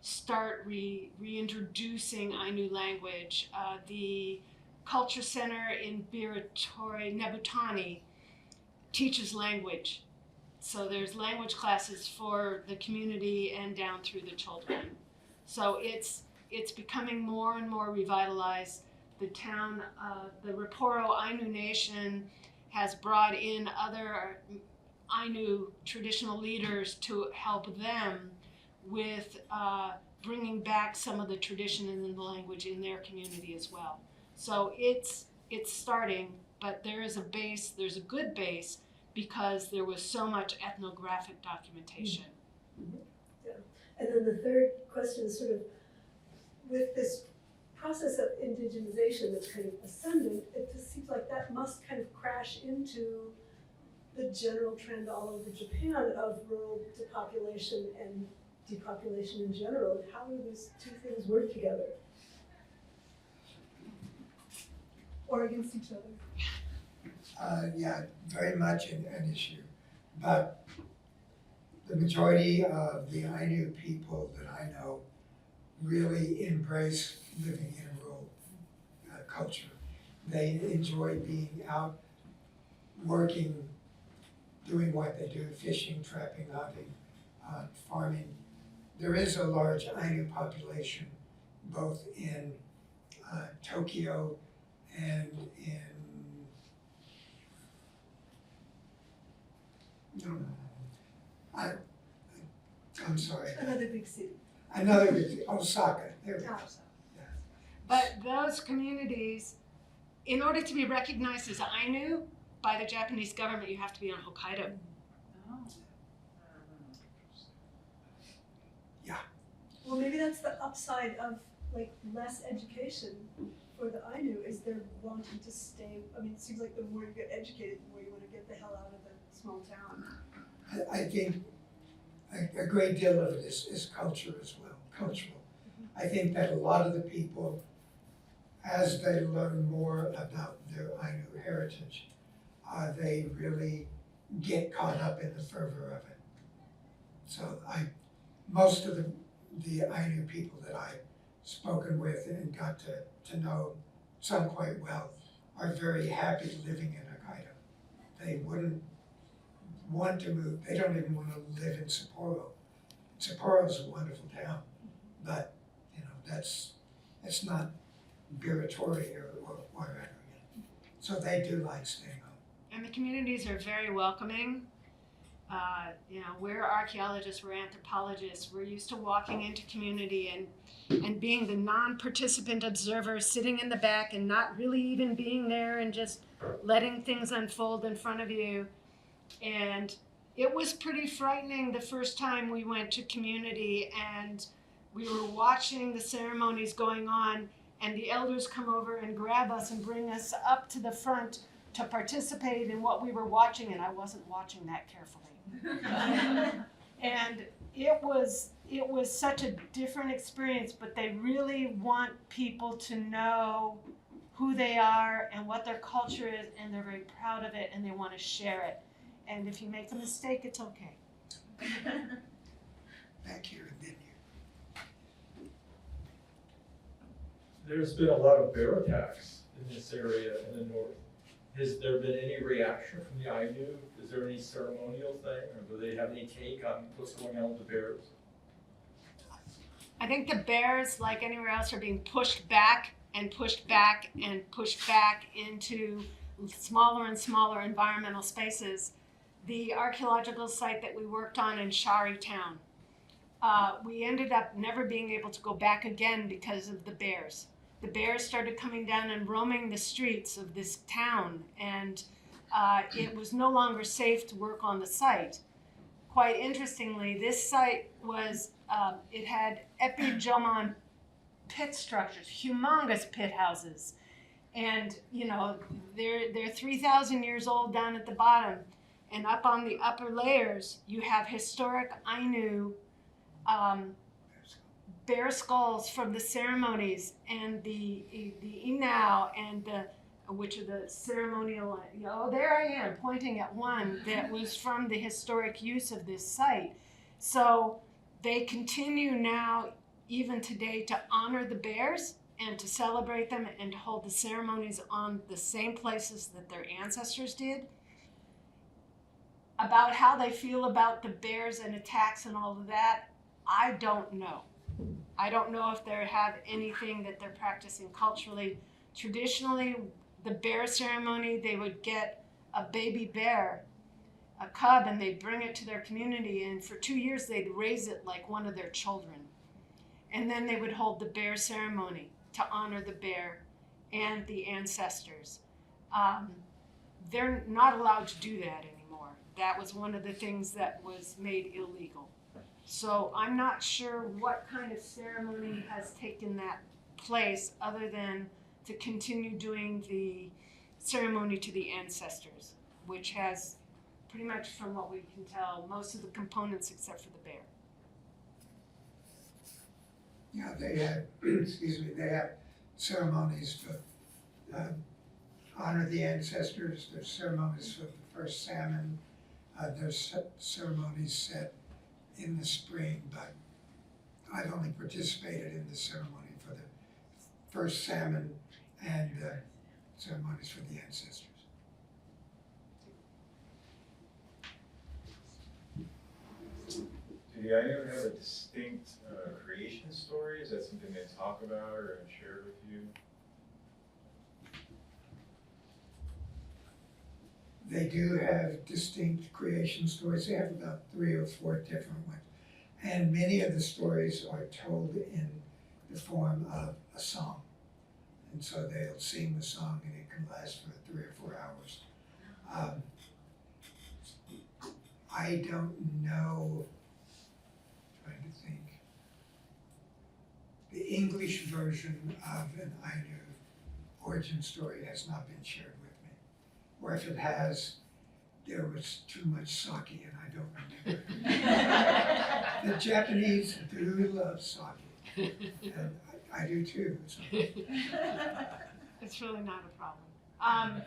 start reintroducing Ainu language. The Culture Center in Biratori, Nebutani, teaches language. So there's language classes for the community and down through the children. So it's becoming more and more revitalized. The town, the Raporo Ainu Nation has brought in other Ainu traditional leaders to help them with bringing back some of the tradition and the language in their community as well. So it's starting, but there's a good base because there was so much ethnographic documentation. Mm-hmm. Yeah. And then the third question is sort of, with this process of indigenization that's kind of ascendant, it just seems like that must kind of crash into the general trend all over Japan of rural depopulation and depopulation in general. How do those 2 things work together? Or against each other? Yeah, very much an issue. But the majority of the Ainu people that I know really embrace living in a rural culture. They enjoy being out, working, doing what they do, fishing, trapping, hunting, farming. There is a large Ainu population both in Tokyo and in I'm sorry. Another big city. Another big city, Osaka. There we go. But those communities, in order to be recognized as Ainu by the Japanese government, you have to be on Hokkaido. Well, maybe that's the upside of like less education for the Ainu, is they're wanting to stay. I mean, it seems like the more you get educated, the more you want to get the hell out of the small town. I think a great deal of it is culture as well, cultural. I think that a lot of the people, as they learn more about their Ainu heritage, they really get caught up in the fervor of it. So most of the Ainu people that I've spoken with and got to know some quite well are very happy living in Hokkaido. They wouldn't want to move. They don't even want to live in Sapporo. Sapporo is a wonderful town, but it's not Biratori or wherever. So they do like staying home. And the communities are very welcoming. We're archaeologists, we're anthropologists, we're used to walking into community and being the non-participant observer, sitting in the back and not really even being there and just letting things unfold in front of you. And it was pretty frightening the first time we went to community and we were watching the ceremonies going on and the elders come over and grab us and bring us up to the front to participate in what we were watching, and I wasn't watching that carefully. And it was such a different experience, but they really want people to know who they are and what their culture is, and they're very proud of it, and they want to share it. And if you make a mistake, it's okay. Back here and then you. There's been a lot of bear attacks in this area in the north. Has there been any reaction from the Ainu? Is there any ceremonial thing, or do they have any take on what's going on with the bears? I think the bears, like anywhere else, are being pushed back and pushed back and pushed back into smaller and smaller environmental spaces. The archaeological site that we worked on in Shari Town, we ended up never being able to go back again because of the bears. The bears started coming down and roaming the streets of this town, and it was no longer safe to work on the site. Quite interestingly, this site was, it had epijomon pit structures, humongous pit houses. And, you know, they're 3,000 years old down at the bottom. And up on the upper layers, you have historic Ainu bear skulls from the ceremonies and the inau and which are the ceremonial, oh, there I am pointing at one that was from the historic use of this site. So they continue now, even today, to honor the bears and to celebrate them and to hold the ceremonies on the same places that their ancestors did. About how they feel about the bears and attacks and all of that, I don't know. I don't know if they have anything that they're practicing culturally. Traditionally, the bear ceremony, they would get a baby bear, a cub, and they'd bring it to their community, and for 2 years they'd raise it like one of their children. And then they would hold the bear ceremony to honor the bear and the ancestors. They're not allowed to do that anymore. That was one of the things that was made illegal. So I'm not sure what kind of ceremony has taken that place other than to continue doing the ceremony to the ancestors, which has pretty much, from what we can tell, most of the components except for the bear. Yeah, they had, they have ceremonies to honor the ancestors. There's ceremonies for the first salmon. There's ceremonies set in the spring, but I've only participated in the ceremony for the first salmon and ceremonies for the ancestors. Do the Ainu have a distinct creation story? Is that something they talk about or share with you? They do have distinct creation stories. They have about 3 or 4 different ones. And many of the stories are told in the form of a song. And so they'll sing the song and it can last for 3 or 4 hours. I don't know, trying to think. The English version of an Ainu origin story has not been shared with me. Or if it has, there was too much sake and I don't remember. The Japanese do love sake, and I do too. So. It's really not a problem.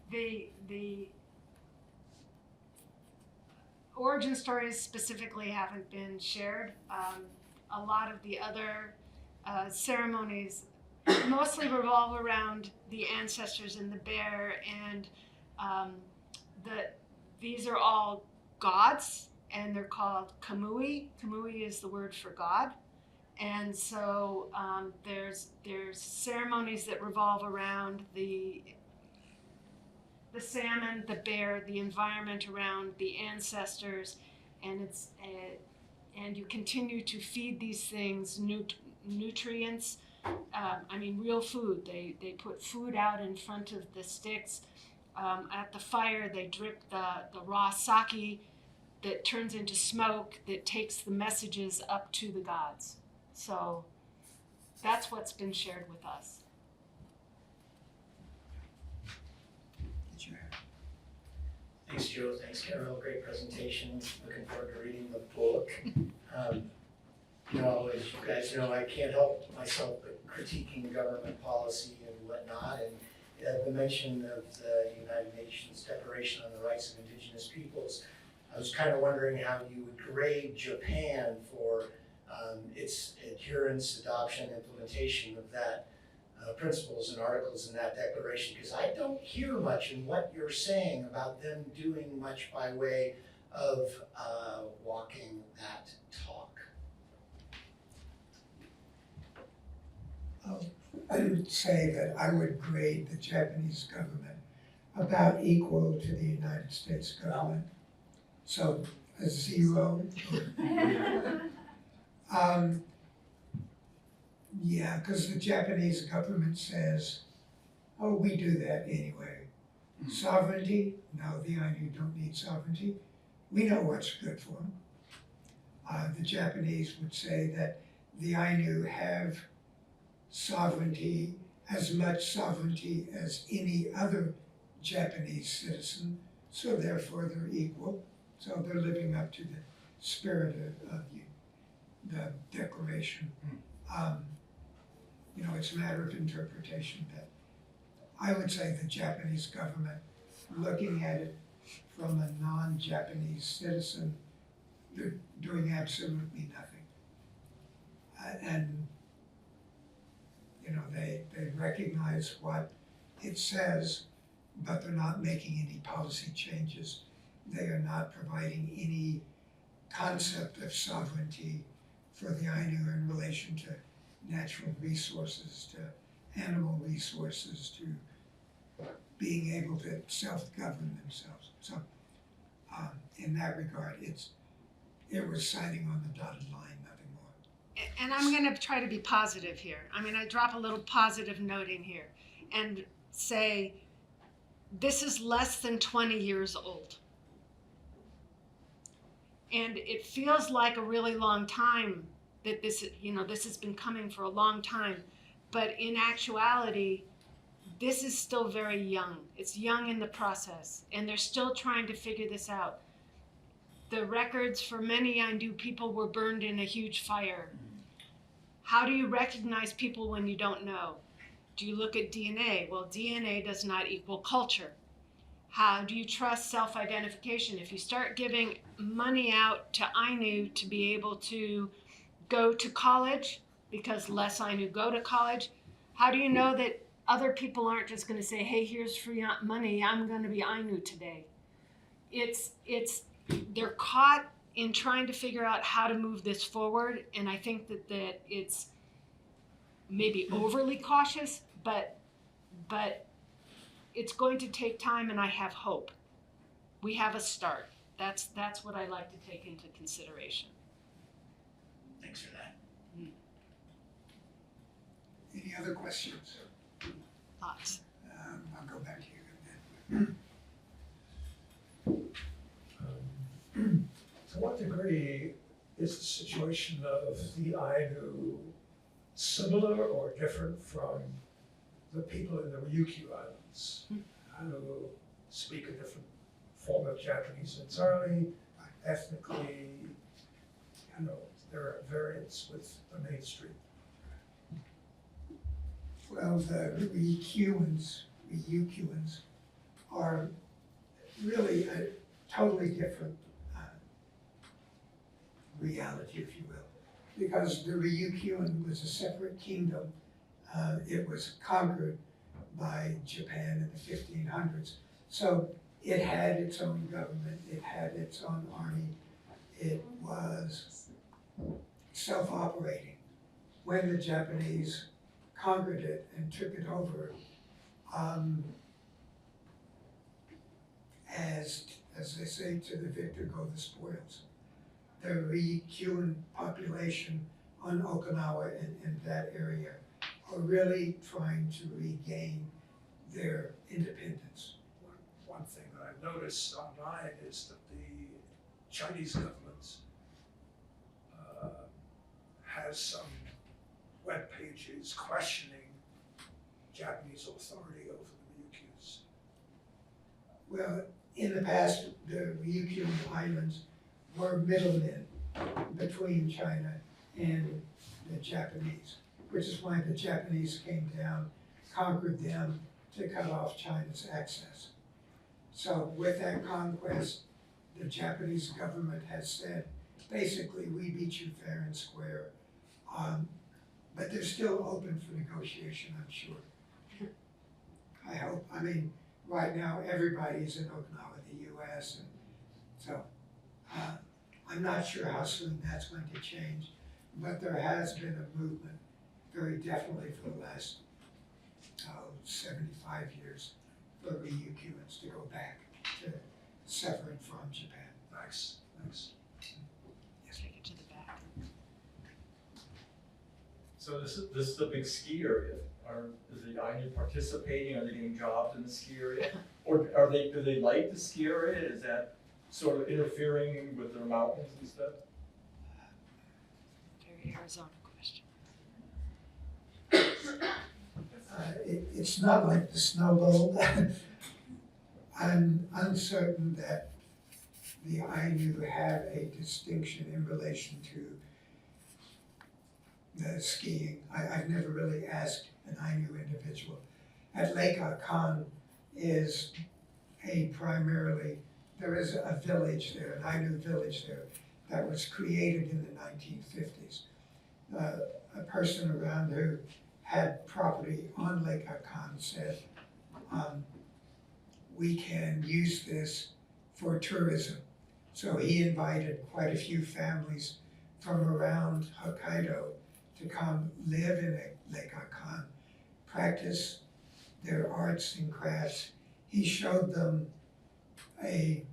The origin stories specifically haven't been shared. A lot of the other ceremonies mostly revolve around the ancestors and the bear, and these are all gods, and they're called kamui. Kamui is the word for God. And so there's ceremonies that revolve around the salmon, the bear, the environment around the ancestors, and and you continue to feed these things nutrients. Real food. They put food out in front of the sticks. At the fire, they drip the raw sake that turns into smoke that takes the messages up to the gods. So that's what's been shared with us. Thanks, Joe. Thanks, Carol. Great presentation. Looking forward to reading the book. You know, as you guys know, I can't help myself but critiquing government policy and whatnot. And the mention of the United Nations Declaration on the Rights of Indigenous Peoples, I was kind of wondering how you would grade Japan for its adherence, adoption, implementation of that principles and articles in that declaration, because I don't hear much in what you're saying about them doing much by way of walking that talk. I would say that I would grade the Japanese government about equal to the United States government. So a 0. Yeah, because the Japanese government says, oh, we do that anyway. Sovereignty? No, the Ainu don't need sovereignty. We know what's good for them. The Japanese would say that the Ainu have sovereignty, as much sovereignty as any other Japanese citizen, so therefore they're equal. So they're living up to the spirit of the declaration. You know, it's a matter of interpretation, but I would say the Japanese government, looking at it from a non-Japanese citizen, they're doing absolutely nothing. And you know, they recognize what it says, but they're not making any policy changes. They are not providing any concept of sovereignty for the Ainu in relation to natural resources, to animal resources, to being able to self-govern themselves. So in that regard, it was signing on the dotted line, nothing more. And I'm going to try to be positive here. I'm going to drop a little positive note in here and say this is less than 20 years old. And it feels like a really long time that this has been coming for a long time. But in actuality, this is still very young. It's young in the process, and they're still trying to figure this out. The records for many Ainu people were burned in a huge fire. How do you recognize people when you don't know? Do you look at DNA? Well, DNA does not equal culture. How do you trust self-identification? If you start giving money out to Ainu to be able to go to college, because less Ainu go to college, how do you know that other people aren't just going to say, hey, here's free money, I'm going to be Ainu today? They're caught in trying to figure out how to move this forward, and I think that it's maybe overly cautious, but it's going to take time, and I have hope. We have a start. That's what I like to take into consideration. Thanks for that. Any other questions? Thoughts? I'll go back to you then. To what degree is the situation of the Ainu similar or different from the people in the Ryukyu Islands, who speak a different form of Japanese entirely, ethnically, there are variants with the mainstream? Well, the Ryukyuans are really a totally different reality, if you will, because the Ryukyuan was a separate kingdom. It was conquered by Japan in the 1500s. So it had its own government, it had its own army, it was self-operating. When the Japanese conquered it and took it over, as they say, to the victor go the spoils. The Ryukyuan population on Okinawa and in that area are really trying to regain their independence. One thing that I've noticed online is that the Chinese government has some web pages questioning Japanese authority over the Ryukyus. Well, in the past, the Ryukyuan islands were middlemen between China and the Japanese, which is why the Japanese came down, conquered them to cut off China's access. So with that conquest, the Japanese government has said, basically, we beat you fair and square. But they're still open for negotiation, I'm sure. I hope. I mean, right now, everybody's in Okinawa, the US, and so I'm not sure how soon that's going to change, but there has been a movement, very definitely for the last 75 years, for Ryukyuans to go back to severing from Japan. Nice. Take it to the back. So this is a big ski area. Is the Ainu participating? Are they getting jobs in the ski area? Or do they like the ski area? Is that sort of interfering with their mountains and stuff? Very Arizona question. It's not like the Snow Bowl. I'm uncertain that the Ainu have a distinction in relation to the skiing. I've never really asked an Ainu individual. At Lake Akan is there is a village there, an Ainu village there, that was created in the 1950s. A person around who had property on Lake Akan said, we can use this for tourism. So he invited quite a few families from around Hokkaido to come live in Lake Akan, practice their arts and crafts. He showed them a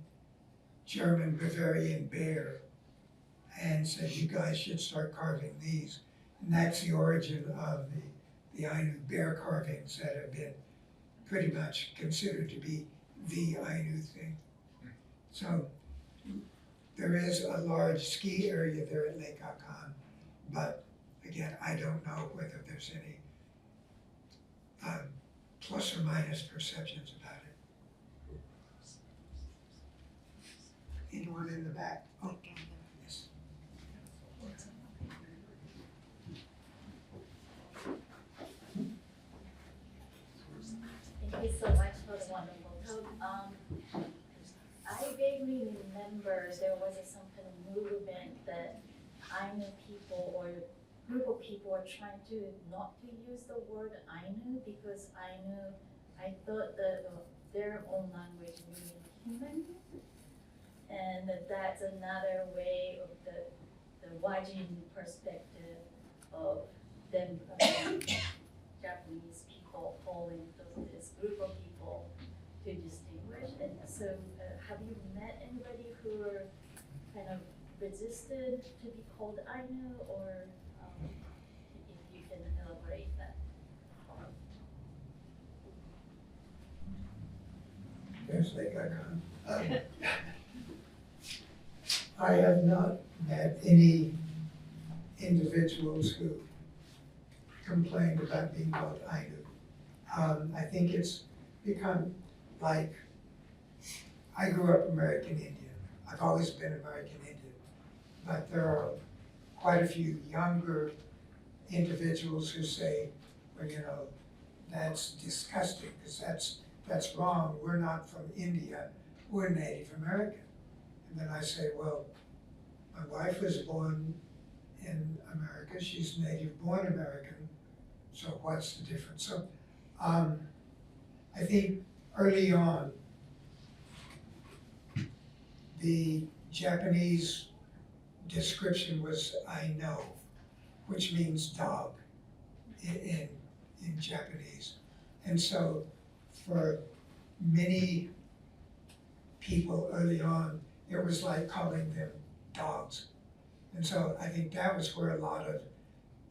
German Bavarian bear and said, you guys should start carving these. And that's the origin of the Ainu bear carvings that have been pretty much considered to be the Ainu thing. So there is a large ski area there at Lake Akan, but again, I don't know whether there's any plus or minus perceptions about it. Anyone in the back? Oh, yes. Thank you so much for the wonderful talk. I vaguely remember there was some kind of movement that Ainu people or group of people are trying to not to use the word Ainu because Ainu, I thought that their own language means human, and that's another way of the Wajin perspective of them Japanese people calling this group of people to distinguish. And so, have you met anybody who are kind of resisted to be called Ainu, or if you can elaborate that? There's Lake Akan. I have not met any individuals who complained about being called Ainu. I think it's become like, I grew up American Indian. I've always been American Indian, but there are quite a few younger individuals who say, well, you know, that's disgusting, because that's wrong. We're not from India, we're Native American. And then I say, well, my wife was born in America, she's native born American, so what's the difference? So I think early on, the Japanese description was I know, which means dog in Japanese. And so for many people early on, it was like calling them dogs. And so I think that was where a lot of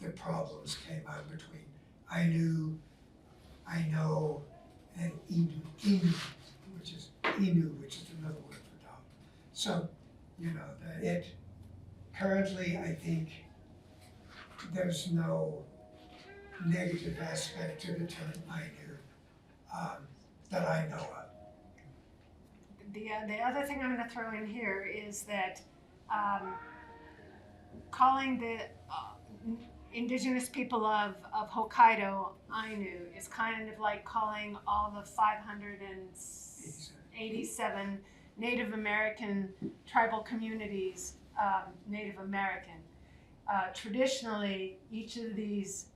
the problems came out between Ainu, I know, and Inu, which is another word for dog. So, you know, currently I think there's no negative aspect to the term Ainu that I know of. The other thing I'm going to throw in here is that calling the indigenous people of Hokkaido Ainu is kind of like calling all the 587 Native American tribal communities Native American. Traditionally, each of these,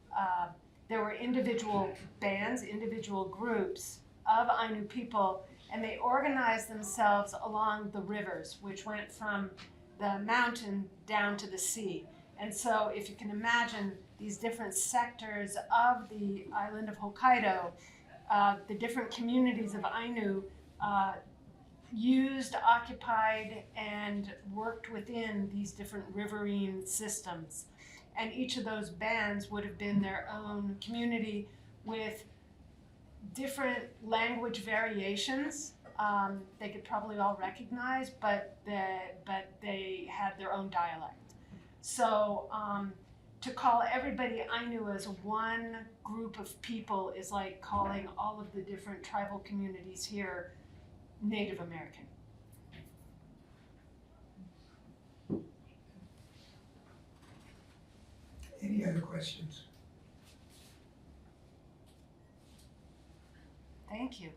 there were individual bands, individual groups of Ainu people, and they organized themselves along the rivers, which went from the mountain down to the sea. And so if you can imagine these different sectors of the island of Hokkaido, the different communities of Ainu used, occupied, and worked within these different riverine systems. And each of those bands would have been their own community with different language variations. They could probably all recognize, but they had their own dialect. So to call everybody Ainu as one group of people is like calling all of the different tribal communities here Native American. Any other questions? Thank you.